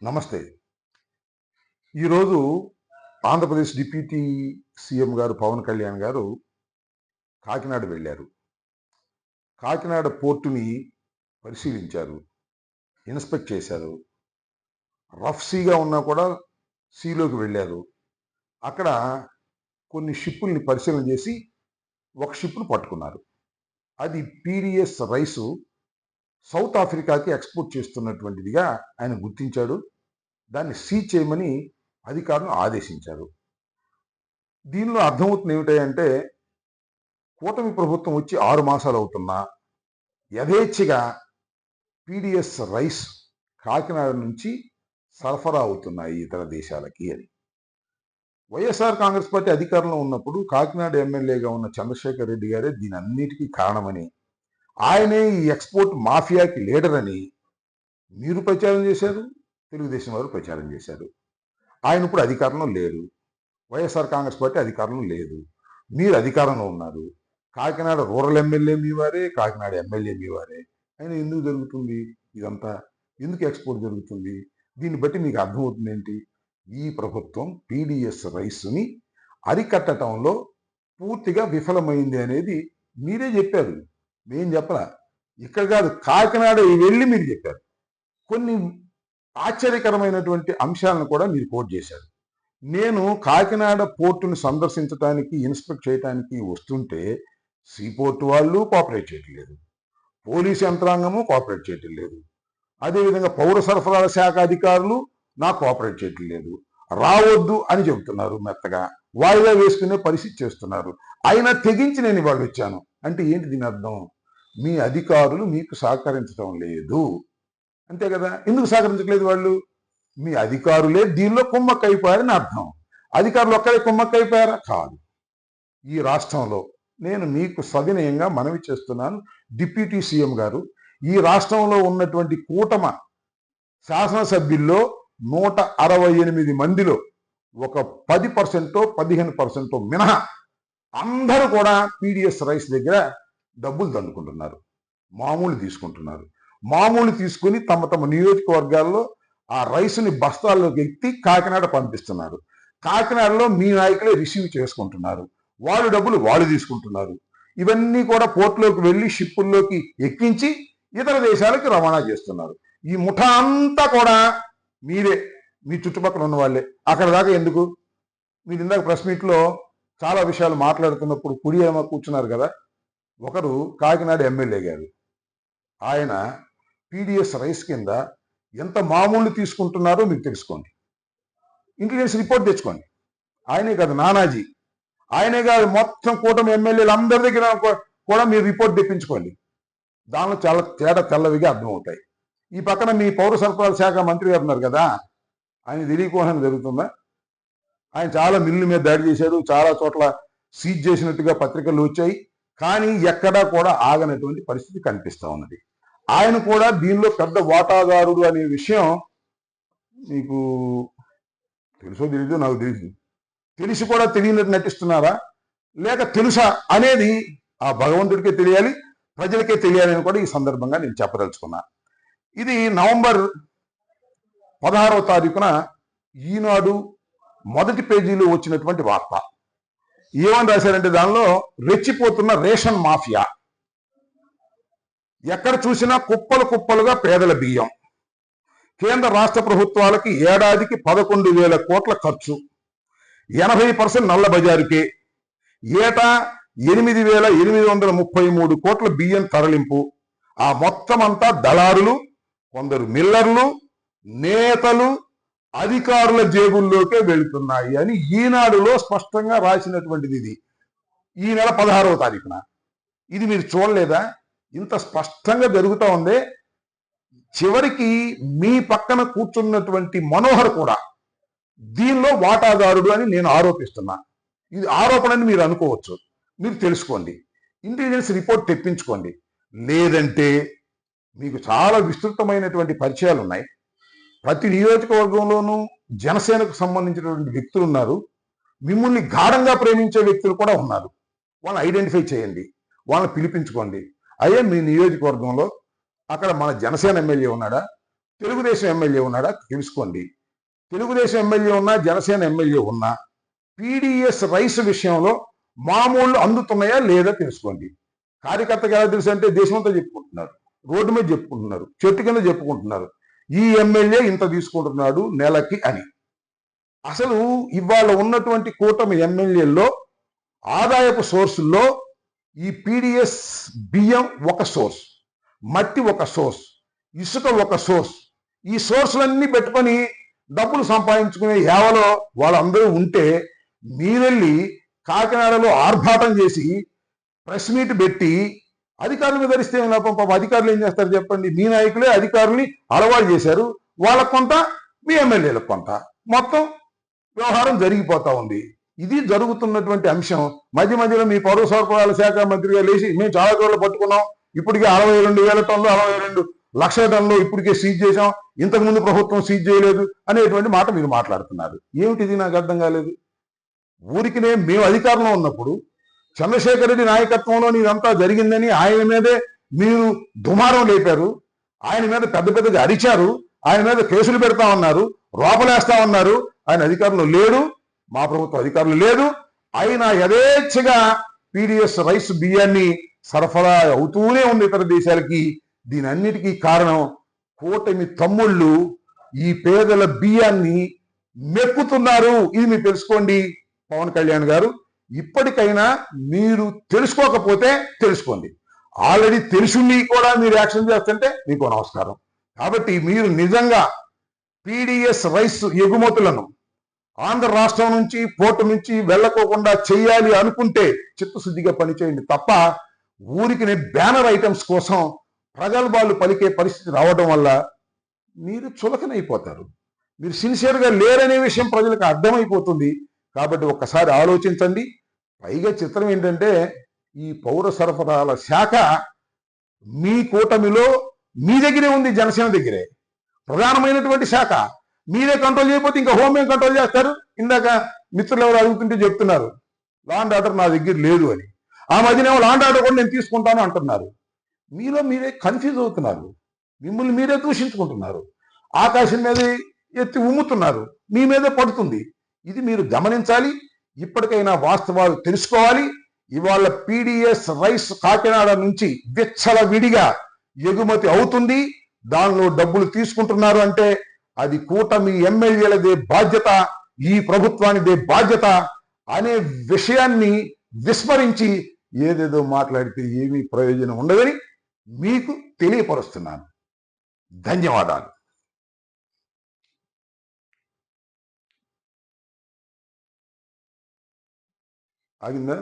నమస్తే. ఈరోజు Andhra Pradesh deputy CM గారు పవన్ కళ్యాణ్ గారు కాకినాడ వెళ్ళారు. కాకినాడ పోర్టుని పరిశీలించారు. ఇన్స్పెక్ట్ చేశారు. రఫ్ సీగా ఉన్నా కూడా సీలోకి వెళ్ళారు. అక్కడ కొన్ని షిప్పుల్ని పరిశీలన చేసి ఒక షిప్‌ను పట్టుకున్నారు. అది పీడీఎస్ రైసు సౌత్ ఆఫ్రికాకి ఎక్స్‌పోర్ట్ చేస్తున్నటువంటిదిగా ఆయన గుర్తించాడు. దాన్ని సీజ్ చేయమని అధికారులను ఆదేశించారు. దీనిలో అర్థమవుతుంది ఏమిటంటే కూటమి ప్రభుత్వం వచ్చి 6 మాసాలు అవుతున్నా యథేచ్ఛగా పీడీఎస్ రైస్ కాకినాడ నుంచి సరఫరా అవుతున్నాయి ఇతర దేశాలకి అని. వైఎస్ఆర్ కాంగ్రెస్ పార్టీ అధికారంలో ఉన్నప్పుడు కాకినాడ ఎమ్మెల్యేగా ఉన్న చంద్రశేఖర్ రెడ్డి గారే దీని అన్నిటికీ కారణమని, ఆయనే ఈ ఎక్స్పోర్ట్ మాఫియాకి లీడర్ అని మీరు ప్రచారం చేశారు, తెలుగుదేశం వారు ప్రచారం చేశారు. ఆయన ఇప్పుడు అధికారంలో లేరు. వైఎస్ఆర్ కాంగ్రెస్ పార్టీ అధికారంలో లేదు. మీరు అధికారంలో ఉన్నారు. కాకినాడ రూరల్ ఎమ్మెల్యే మీ వారే, కాకినాడ ఎమ్మెల్యే మీ వారే. అయినా ఎందుకు జరుగుతుంది ఇదంతా? ఎందుకు ఎక్స్పోర్ట్ జరుగుతుంది? దీన్ని బట్టి మీకు అర్థమవుతుంది ఏంటి? ఈ ప్రభుత్వం పీడీఎస్ రైస్ని అరికట్టడంలో పూర్తిగా విఫలమైంది అనేది మీరే చెప్పారు. మేం చెప్పలా. ఇక్కడ కాదు, కాకినాడ వెళ్ళి మీరు చెప్పారు. కొన్ని ఆశ్చర్యకరమైనటువంటి అంశాలను కూడా మీరు కోట్ చేశారు. నేను కాకినాడ పోర్టును సందర్శించడానికి, ఇన్స్పెక్ట్ చేయడానికి వస్తుంటే సీపోర్ట్ వాళ్ళు కోఆపరేట్ చేయటం లేదు, పోలీసు యంత్రాంగము కోఆపరేట్ చేయటం లేదు, అదేవిధంగా పౌర సరఫరాల శాఖ అధికారులు నాకు కోఆపరేట్ చేయటం లేదు. రావద్దు అని చెబుతున్నారు, మెత్తగా వాయిదా వేసుకునే పరిస్థితి చేస్తున్నారు. అయినా తెగించి నేను ఇవాళ వచ్చాను అంటే ఏంటి దీని అర్థం? మీ అధికారులు మీకు సహకరించడం లేదు, అంతే కదా. ఎందుకు సహకరించట్లేదు వాళ్ళు? మీ అధికారులే దీనిలో కుమ్మక్కైపోయారని అర్థం. అధికారులు ఒక్కరే కుమ్మక్కైపోయారా? కాదు. ఈ రాష్ట్రంలో నేను మీకు సవినయంగా మనవి చేస్తున్నాను, డిప్యూటీ సీఎం గారు, ఈ రాష్ట్రంలో ఉన్నటువంటి కూటమ శాసనసభ్యుల్లో 168 మందిలో ఒక 10% 15% మినహా అందరూ కూడా పీడీఎస్ రైస్ దగ్గర డబ్బులు దండుకుంటున్నారు, మామూలు తీసుకుంటున్నారు. మామూలు తీసుకుని తమ తమ నియోజకవర్గాల్లో ఆ రైసుని బస్తాల్లోకి ఎత్తి కాకినాడ పంపిస్తున్నారు. కాకినాడలో మీ నాయకులే రిసీవ్ చేసుకుంటున్నారు, వాళ్ళు డబ్బులు వాళ్ళు తీసుకుంటున్నారు. ఇవన్నీ కూడా పోర్టులోకి వెళ్ళి షిప్పుల్లోకి ఎక్కించి ఇతర దేశాలకు రవాణా చేస్తున్నారు. ఈ ముఠా అంతా కూడా మీరే, మీ చుట్టుపక్కల ఉన్న వాళ్ళే. అక్కడ దాకా ఎందుకు? మీరు ఇందాక ప్రెస్ మీట్లో చాలా విషయాలు మాట్లాడుతున్నప్పుడు కుడి ఏమో కూర్చున్నారు కదా, ఒకరు కాకినాడ ఎమ్మెల్యే గారు, ఆయన పీడీఎస్ రైస్ కింద ఎంత మామూలు తీసుకుంటున్నారో మీకు తెలుసుకోండి. ఇంటెలిజెన్స్ రిపోర్ట్ తెచ్చుకోండి. ఆయనే కాదు, నానాజీ, ఆయనే కాదు, మొత్తం కూటమి ఎమ్మెల్యేలు అందరి దగ్గర కూడా మీరు రిపోర్ట్ తెప్పించుకోండి. దానిలో చాలా తేడా తెల్లవిగా అర్థమవుతాయి. ఈ పక్కన మీ పౌర సరఫరాల శాఖ మంత్రి గారు ఉన్నారు కదా, ఆయన తెలియకోవడం జరుగుతుందా? ఆయన చాలా మిల్లు మీద దాడి చేశాడు, చాలా చోట్ల సీజ్ చేసినట్టుగా పత్రికలు వచ్చాయి, కానీ ఎక్కడా కూడా ఆగనటువంటి పరిస్థితి కనిపిస్తా ఉన్నది. ఆయన కూడా దీనిలో పెద్ద వాటాదారుడు అనే విషయం మీకు తెలుసో తెలీదో నాకు తెలియదు. తెలిసి కూడా తెలియనట్టు నటిస్తున్నారా, లేక తెలుసా అనేది ఆ భగవంతుడికే తెలియాలి, ప్రజలకే తెలియాలని కూడా ఈ సందర్భంగా నేను చెప్పదలుచుకున్నా. ఇది నవంబర్ 16వ తారీఖున ఈనాడు మొదటి పేజీలో వచ్చినటువంటి వార్త. ఏమని రాశారంటే దానిలో రెచ్చిపోతున్న రేషన్ మాఫియా, ఎక్కడ చూసినా కుప్పలు కుప్పలుగా పేదల బియ్యం, కేంద్ర రాష్ట్ర ప్రభుత్వాలకి ఏడాదికి 11,000 కోట్ల ఖర్చు, 80% నల్ల బజారుకే, ఏటా 8,833 కోట్ల బియ్యం తరలింపు, ఆ మొత్తం అంతా దళారులు, కొందరు మిల్లర్లు, నేతలు, అధికారుల జేబుల్లోకే వెళుతున్నాయి అని ఈనాడులో స్పష్టంగా రాసినటువంటిది. ఇది ఈ నెల 16వ తారీఖున. ఇది మీరు చూడలేదా? ఇంత స్పష్టంగా జరుగుతూ ఉందే. చివరికి మీ పక్కన కూర్చున్నటువంటి మనోహర్ కూడా దీనిలో వాటాదారుడు అని నేను ఆరోపిస్తున్నా. ఇది ఆరోపణ అని మీరు అనుకోవచ్చు, మీరు తెలుసుకోండి, ఇంటెలిజెన్స్ రిపోర్ట్ తెప్పించుకోండి. లేదంటే మీకు చాలా విస్తృతమైనటువంటి పరిచయాలు ఉన్నాయి. ప్రతి నియోజకవర్గంలోనూ జనసేనకు సంబంధించినటువంటి వ్యక్తులు ఉన్నారు, మిమ్మల్ని గాఢంగా ప్రేమించే వ్యక్తులు కూడా ఉన్నారు. వాళ్ళని ఐడెంటిఫై చేయండి, వాళ్ళని పిలిపించుకోండి. అయ్యే మీ నియోజకవర్గంలో అక్కడ మన జనసేన ఎమ్మెల్యే ఉన్నాడా, తెలుగుదేశం ఎమ్మెల్యే ఉన్నాడా తెలుసుకోండి. తెలుగుదేశం ఎమ్మెల్యే ఉన్నా, జనసేన ఎమ్మెల్యే ఉన్నా పీడిఎస్ రైస్ విషయంలో మామూలు అందుతున్నాయా లేదా తెలుసుకోండి. కార్యకర్తకి ఎలా తెలుసు అంటే దేశమంతా చెప్పుకుంటున్నారు, రోడ్డు మీద చెప్పుకుంటున్నారు, చెట్టు కింద చెప్పుకుంటున్నారు, ఈ ఎమ్మెల్యే ఇంత తీసుకుంటున్నాడు నెలకి అని. అసలు ఇవాళ ఉన్నటువంటి కూటమి ఎమ్మెల్యేల్లో ఆదాయపు సోర్సుల్లో ఈ పీడిఎస్ బియ్యం ఒక సోర్స్, మట్టి ఒక సోర్స్, ఇసుక ఒక సోర్స్. ఈ సోర్సులన్నీ పెట్టుకొని డబ్బులు సంపాదించుకునే యావలో వాళ్ళందరూ ఉంటే మీరెళ్ళి కాకినాడలో ఆర్భాటం చేసి ప్రెస్ మీట్ పెట్టి అధికారుల మీద ధరిస్తే పాపం అధికారులు ఏం చేస్తారు చెప్పండి? మీ నాయకులే అధికారుల్ని అలవాటు చేశారు, వాళ్ళకు కొంత, మీ ఎమ్మెల్యేలకు కొంత, మొత్తం వ్యవహారం జరిగిపోతా ఉంది. ఇది జరుగుతున్నటువంటి అంశం. మధ్య మధ్యలో మీ పౌర సరఫరాల శాఖ మంత్రిగా లేచి మేము చాలా చోట్ల పట్టుకున్నాం, ఇప్పటికే 62,000 టన్నులు 62 లక్షల టన్నులు ఇప్పటికే సీజ్ చేశాం, ఇంతకుముందు ప్రభుత్వం సీజ్ చేయలేదు అనేటువంటి మాట మీరు మాట్లాడుతున్నారు. ఏమిటిది? నాకు అర్థం కాలేదు. ఊరికినే మేము అధికారంలో ఉన్నప్పుడు చంద్రశేఖర్ రెడ్డి నాయకత్వంలో ఇదంతా జరిగిందని ఆయన మీదే మీరు దుమారం లేపారు, ఆయన మీద పెద్ద పెద్దగా అరిచారు, ఆయన మీద కేసులు పెడతా ఉన్నారు, రోపలేస్తా ఉన్నారు. ఆయన అధికారంలో లేడు, మా ప్రభుత్వం అధికారులు లేదు. ఆయన యథేచ్ఛగా పీడిఎస్ రైస్ బియ్యాన్ని సరఫరా అవుతూనే ఉంది ఇతర దేశాలకి. దీని అన్నిటికీ కారణం కూటమి తమ్ముళ్ళు ఈ పేదల బియ్యాన్ని మెక్కుతున్నారు. ఇది మీరు తెలుసుకోండి. పవన్ కళ్యాణ్ గారు, ఇప్పటికైనా మీరు తెలుసుకోకపోతే తెలుసుకోండి. ఆల్రెడీ తెలుసుండి కూడా మీరు యాక్షన్ చేస్తుంటే మీకు నమస్కారం. కాబట్టి మీరు నిజంగా పీడిఎస్ రైస్ ఎగుమతులను ఆంధ్ర రాష్ట్రం నుంచి, పోర్టు నుంచి వెళ్ళకోకుండా చేయాలి అనుకుంటే చిత్తశుద్ధిగా పనిచేయండి తప్ప ఊరికి బ్యానర్ ఐటమ్స్ కోసం ప్రగల్భాలు పలికే పరిస్థితి రావడం వల్ల మీరు చులకనైపోతారు. మీరు సిన్సియర్గా లేరనే విషయం ప్రజలకు అర్థమైపోతుంది. కాబట్టి ఒక్కసారి ఆలోచించండి. పైగా చిత్రం ఏంటంటే ఈ పౌర సరఫరాల శాఖ మీ కూటమిలో మీ దగ్గరే ఉంది, జనసేన దగ్గరే ప్రధానమైనటువంటి శాఖ. మీరే కంట్రోల్ చేయకపోతే ఇంకా హోమ్ ఏం కంట్రోల్ చేస్తారు? ఇందాక మిత్రులు ఎవరు అడుగుతుంటే చెప్తున్నారు లా అండ్ ఆర్డర్ నా దగ్గర లేదు అని. ఆ మధ్యనేమో లా అండ్ ఆర్డర్ కూడా నేను తీసుకుంటాను అంటున్నారు. మీలో మీరే కన్ఫ్యూజ్ అవుతున్నారు, మిమ్మల్ని మీరే దూషించుకుంటున్నారు, ఆకాశం మీద ఎత్తి ఉమ్ముతున్నారు, మీ మీదే పడుతుంది. ఇది మీరు గమనించాలి. ఇప్పటికైనా వాస్తవాలు తెలుసుకోవాలి. ఇవాళ పీడిఎస్ రైస్ కాకినాడ నుంచి విచ్చల విడిగా ఎగుమతి అవుతుంది, దానిలో డబ్బులు తీసుకుంటున్నారు అంటే అది కూటమి ఎమ్మెల్యేలదే బాధ్యత, ఈ ప్రభుత్వానిదే బాధ్యత అనే విషయాన్ని విస్మరించి ఏదేదో మాట్లాడితే ఏమీ ప్రయోజనం ఉండదని మీకు తెలియపరుస్తున్నాను. ధన్యవాదాలు. ఆగిందా?